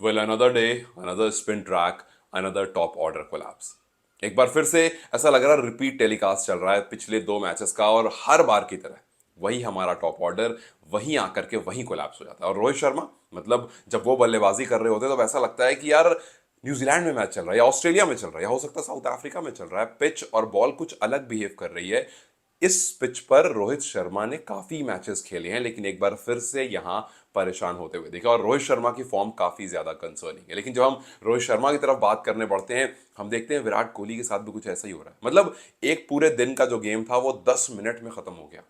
Well another day, another spin track, another top order collapse. एक बार फिर से ऐसा लग रहा है रिपीट टेलीकास्ट चल रहा है पिछले दो मैचेस का, और हर बार की तरह वही हमारा टॉप ऑर्डर वहीं आकर के वहीं कोलैप्स हो जाता है। और रोहित शर्मा, मतलब जब वो बल्लेबाजी कर रहे होते हैं तो ऐसा लगता है कि यार न्यूजीलैंड में मैच चल रहा है या ऑस्ट्रेलिया में चल रहा है या हो सकता है साउथ अफ्रीका में चल रहा है। पिच और बॉल कुछ अलग बिहेव कर रही है। इस पिच पर रोहित शर्मा ने काफी मैचेस खेले हैं, लेकिन एक बार फिर से यहां परेशान होते हुए दिखे, और रोहित शर्मा की फॉर्म काफी ज्यादा कंसर्निंग है। लेकिन जब हम रोहित शर्मा की तरफ बात करने बढ़ते हैं, हम देखते हैं विराट कोहली के साथ भी कुछ ऐसा ही हो रहा है। मतलब एक पूरे दिन का जो गेम था वो 10 मिनट में खत्म हो गया।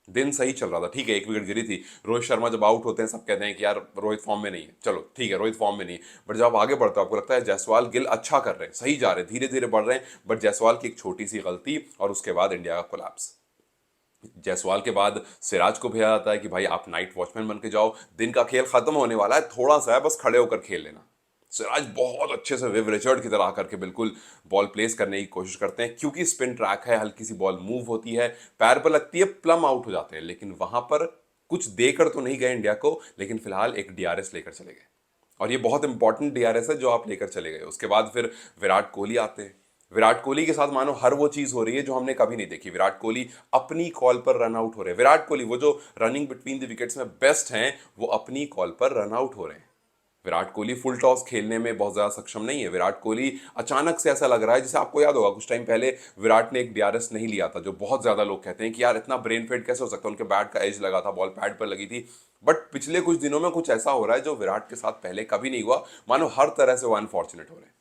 दिन सही चल रहा था, ठीक है, एक विकेट गिरी थी। रोहित शर्मा जब आउट होते हैं सब कहते हैं कि यार रोहित फॉर्म में नहीं है, चलो ठीक है रोहित फॉर्म में नहीं है। बट जब आप आगे बढ़ते हो आपको लगता है जायसवाल गिल अच्छा कर रहे हैं, सही जा रहे हैं, धीरे धीरे बढ़ रहे हैं। बट जायसवाल की एक छोटी सी गलती और उसके बाद इंडिया का कोलैप्स। जायसवाल के बाद सिराज को भेजा जाता है कि भाई आप नाइट वॉचमैन बन के जाओ, दिन का खेल खत्म होने वाला है, थोड़ा सा है, बस खड़े होकर खेल लेना। सिराज बहुत अच्छे से विव रिचर्ड की तरह आकर के बिल्कुल बॉल प्लेस करने की कोशिश करते हैं, क्योंकि स्पिन ट्रैक है, हल्की सी बॉल मूव होती है, पैर पर लगती है, प्लम आउट हो जाते हैं। लेकिन वहां पर कुछ देकर तो नहीं गए इंडिया को, लेकिन फिलहाल एक डीआरएस लेकर चले गए। और ये बहुत इंपॉर्टेंट डीआरएस है जो आप लेकर चले गए। उसके बाद फिर विराट कोहली आते हैं। विराट कोहली के साथ मानो हर वो चीज हो रही है जो हमने कभी नहीं देखी। विराट कोहली अपनी कॉल पर रन आउट हो रहे हैं। विराट कोहली वो जो रनिंग बिटवीन द विकेट्स में बेस्ट हैं, वो अपनी कॉल पर रन आउट हो रहे हैं। विराट कोहली फुल टॉस खेलने में बहुत ज्यादा सक्षम नहीं है। विराट कोहली अचानक से ऐसा लग रहा है, जैसे आपको याद होगा कुछ टाइम पहले विराट ने एक डीआरएस नहीं लिया था, जो बहुत ज्यादा लोग कहते हैं कि यार इतना ब्रेन फेड कैसे हो सकता है, उनके बैट का एज लगा था, बॉल पैड पर लगी थी। बट पिछले कुछ दिनों में कुछ ऐसा हो रहा है जो विराट के साथ पहले कभी नहीं हुआ। मानो हर तरह से वो अनफॉर्चुनेट हो रहे हैं।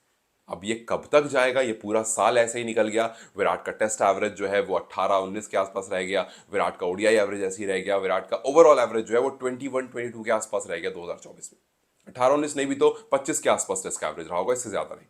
अब ये कब तक जाएगा, ये पूरा साल ऐसे ही निकल गया। विराट का टेस्ट एवरेज जो है वो 18-19 के आसपास रह गया। विराट का ओडीआई एवरेज ऐसे ही रह गया। विराट का ओवरऑल एवरेज जो है वो 21-22 के आसपास रह गया 2024 में। 18-19 नहीं भी तो 25 के आसपास टेस्ट का एवरेज रहा होगा, इससे ज्यादा नहीं।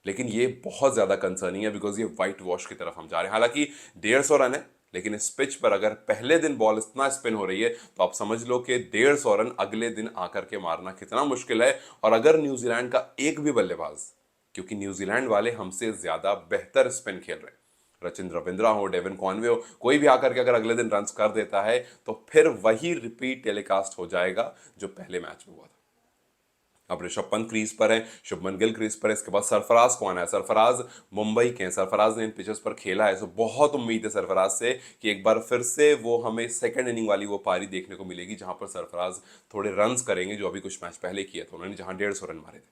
लेकिन ये बहुत ज्यादा कंसर्निंग है, बिकॉज ये व्हाइट वॉश की तरफ हम जा रहे हैं। हालांकि 150 रन है, लेकिन इस पिच पर अगर पहले दिन बॉल इतना स्पिन हो रही है तो आप समझ लो कि 150 रन अगले दिन आकर के मारना कितना मुश्किल है। और अगर न्यूजीलैंड का एक भी बल्लेबाज, क्योंकि न्यूजीलैंड वाले हमसे ज्यादा बेहतर स्पिन खेल रहे हैं, रचिन रविंद्रा हो, डेविन कॉनवे हो, कोई भी आकर के अगर अगले दिन रन कर देता है तो फिर वही रिपीट टेलीकास्ट हो जाएगा जो पहले मैच में हुआ था। अब ऋषभ पंत क्रीज पर है, शुभमन गिल क्रीज पर है, इसके बाद सरफराज कौन है? सरफराज मुंबई के हैं, सरफराज ने इन पिचेस पर खेला है, सो बहुत उम्मीद है सरफराज से कि एक बार फिर से वो हमें सेकंड इनिंग वाली वो पारी देखने को मिलेगी जहां पर सरफराज थोड़े रन्स करेंगे, जो अभी कुछ मैच पहले किया था उन्होंने, जहां 150 रन मारे थे।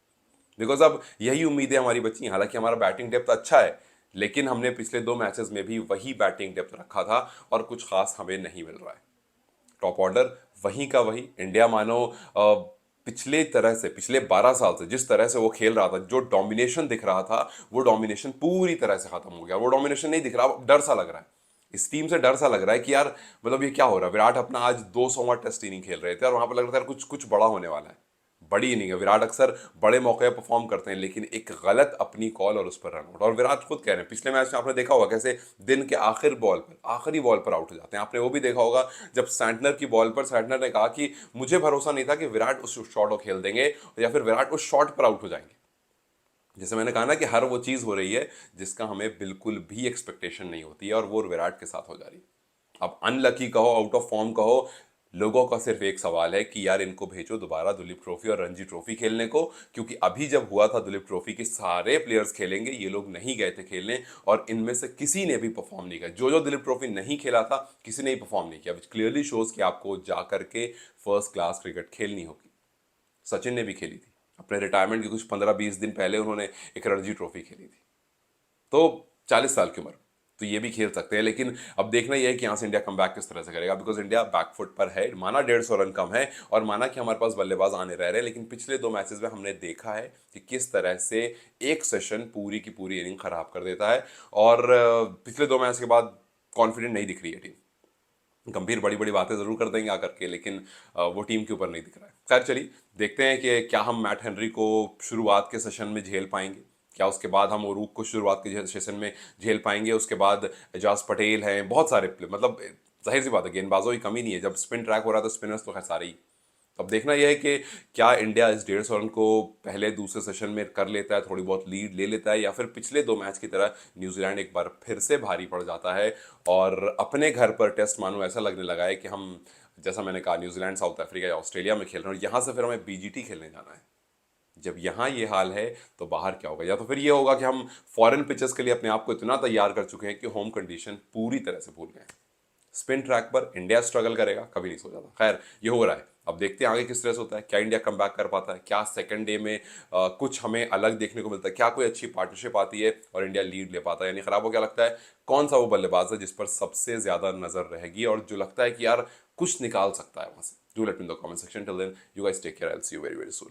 बिकॉज अब यही उम्मीदें हमारी बची हैं। हालांकि हमारा बैटिंग डेप्थ अच्छा है, लेकिन हमने पिछले दो मैचेस में भी वही बैटिंग डेप्थ रखा था और कुछ खास हमें नहीं मिल रहा है। टॉप ऑर्डर वहीं का वही। इंडिया मानो पिछले तरह से, पिछले 12 साल से जिस तरह से वो खेल रहा था, जो डोमिनेशन दिख रहा था, वो डोमिनेशन पूरी तरह से खत्म हो गया। वो डोमिनेशन नहीं दिख रहा, अब डर सा लग रहा है। इस टीम से डर सा लग रहा है कि यार मतलब ये क्या हो रहा है। विराट अपना आज 200वां टेस्ट इनिंग खेल रहे थे और वहां पर लग रहा था यार कुछ कुछ बड़ा होने वाला है। बड़ी इनिंग है, विराट अक्सर बड़े मौके पर परफॉर्म करते हैं, लेकिन एक गलत अपनी कॉल और उस पर रन आउट। और विराट खुद कह रहे हैं, पिछले मैच में आपने देखा होगा कैसे दिन के आखिर बॉल पर, आखिरी बॉल पर आउट हो जाते हैं। आपने वो भी देखा होगा जब सैंटनर की बॉल पर सैंटनर ने कहा कि मुझे भरोसा नहीं था कि विराट उस शॉट को खेल देंगे या फिर विराट उस शॉट पर आउट हो जाएंगे। जैसे मैंने कहा ना कि हर वो चीज हो रही है जिसका हमें बिल्कुल भी एक्सपेक्टेशन नहीं होती है, और वो विराट के साथ हो जा रही है। अब अनलकी कहो, आउट ऑफ फॉर्म कहो, लोगों का सिर्फ एक सवाल है कि यार इनको भेजो दोबारा दुलीप ट्रॉफी और रणजी ट्रॉफी खेलने को। क्योंकि अभी जब हुआ था दुलीप ट्रॉफी के सारे प्लेयर्स खेलेंगे, ये लोग नहीं गए थे खेलने, और इनमें से किसी ने भी परफॉर्म नहीं किया। जो जो दिलीप ट्रॉफी नहीं खेला था, किसी ने ही परफॉर्म नहीं किया, विच क्लियरली शोज कि आपको जा करके फर्स्ट क्लास क्रिकेट खेलनी होगी। सचिन ने भी खेली थी अपने रिटायरमेंट के कुछ 15-20 दिन पहले, उन्होंने एक रणजी ट्रॉफी खेली थी। तो 40 साल की उम्र, तो ये भी खेल सकते हैं। लेकिन अब देखना यह है कि यहाँ से इंडिया कम बैक किस तरह से करेगा, बिकॉज इंडिया बैकफुट पर है। माना 150 रन कम है और माना कि हमारे पास बल्लेबाज आने रह रहे हैं, लेकिन पिछले दो मैचेस में हमने देखा है कि किस तरह से एक सेशन पूरी की पूरी इनिंग खराब कर देता है। और पिछले दो मैच के बाद कॉन्फिडेंट नहीं दिख रही है टीम। गंभीर बड़ी बड़ी बातें जरूर कर देंगे आकर के, लेकिन वो टीम के ऊपर नहीं दिख रहा है। खैर चलिए देखते हैं कि क्या हम मैट हेनरी को शुरुआत के सेशन में झेल पाएंगे, क्या उसके बाद हम उरूक को शुरुआत के सेशन में झेल पाएंगे। उसके बाद एजाज पटेल हैं, बहुत सारे मतलब जाहिर सी बात है गेंदबाजों की कमी नहीं है। जब स्पिन ट्रैक हो रहा था स्पिनर्स तो खैर सारे ही। अब देखना यह है कि क्या इंडिया इस 150 रन को पहले दूसरे सेशन में कर लेता है, थोड़ी बहुत लीड ले लेता है, या फिर पिछले दो मैच की तरह न्यूजीलैंड एक बार फिर से भारी पड़ जाता है और अपने घर पर टेस्ट मानो ऐसा लगने लगा है कि हम, जैसा मैंने कहा, न्यूजीलैंड साउथ अफ्रीका या ऑस्ट्रेलिया में खेल रहे हैं और यहाँ से फिर हमें बीजीटी खेलने जाना है। जब यहाँ ये हाल है तो बाहर क्या होगा? या तो फिर ये होगा कि हम फॉरेन पिचेस के लिए अपने आप को इतना तैयार कर चुके हैं कि होम कंडीशन पूरी तरह से भूल गए हैं। स्पिन ट्रैक पर इंडिया स्ट्रगल करेगा, कभी नहीं सोचा था। खैर, ये हो रहा है, अब देखते हैं आगे किस तरह से होता है। क्या इंडिया कम बैक कर पाता है? क्या सेकंड डे में कुछ हमें अलग देखने को मिलता है? क्या कोई अच्छी पार्टनरशिप आती है और इंडिया लीड ले पाता है? यानी खराब हो, क्या लगता है कौन सा वो बल्लेबाज है जिस पर सबसे ज्यादा नजर रहेगी और जो लगता है कि यार कुछ निकाल सकता है वहां से? Do let me in the comment section. Till then, you guys take care, I will see you very very soon.